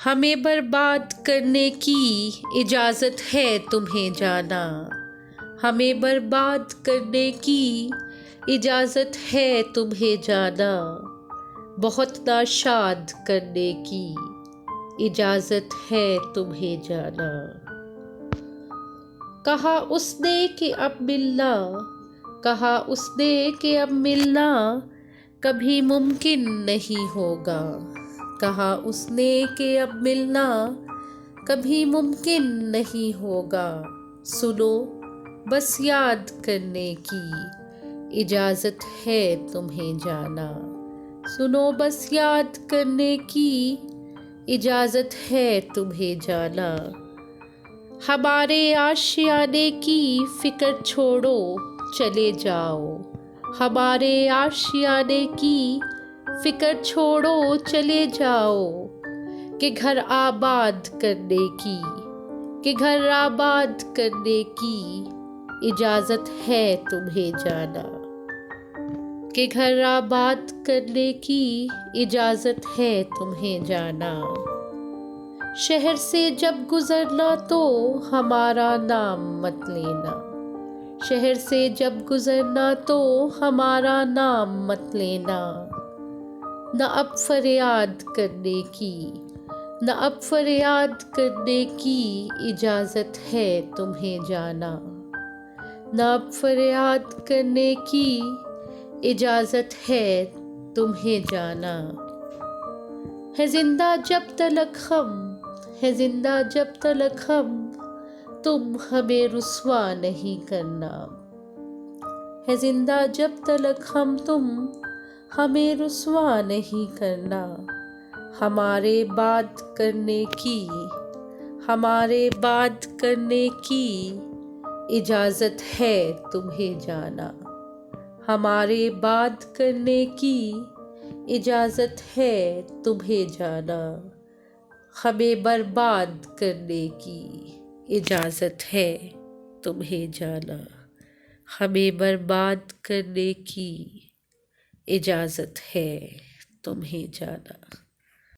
हमें बर्बाद करने की इजाज़त है तुम्हें जाना। हमें बर्बाद करने की इजाज़त है तुम्हें जाना। बहुत नाशाद करने की इजाज़त है तुम्हें जाना। कहा उसने कि अब मिलना, कहा उसने कि अब मिलना कभी मुमकिन नहीं होगा। कहा उसने कि अब मिलना कभी मुमकिन नहीं होगा। सुनो बस याद करने की इजाज़त है तुम्हें जाना। सुनो बस याद करने की इजाज़त है तुम्हें जाना। हमारे आशियाने की फ़िक्र छोड़ो चले जाओ। हमारे आशियाने की फ़िक्र छोड़ो चले जाओ। कि घर आबाद करने की, कि घर आबाद करने की इजाज़त है तुम्हें जाना। कि घर आबाद करने की इजाज़त है तुम्हें जाना। शहर से जब गुज़रना तो हमारा नाम मत लेना। शहर से जब गुज़रना तो हमारा नाम मत लेना। न अब फरियाद करने की, न अब फरियाद करने की इजाज़त है तुम्हें जाना। न अब फरियाद करने की इजाज़त है तुम्हें जाना। है ज़िंदा जब तलक हम, है ज़िंदा जब तलक हम, तुम हमें रुस्वा नहीं करना। है ज़िंदा जब तलक हम, तुम हमें रुस्वा नहीं करना। हमारे बाद करने की, हमारे बाद करने की इजाज़त है तुम्हें जाना। हमारे बाद करने की इजाज़त है तुम्हें जाना। हमें बर्बाद करने की इजाज़त है तुम्हें जाना। हमें बर्बाद करने की इजाज़त है तुम्हें जाना।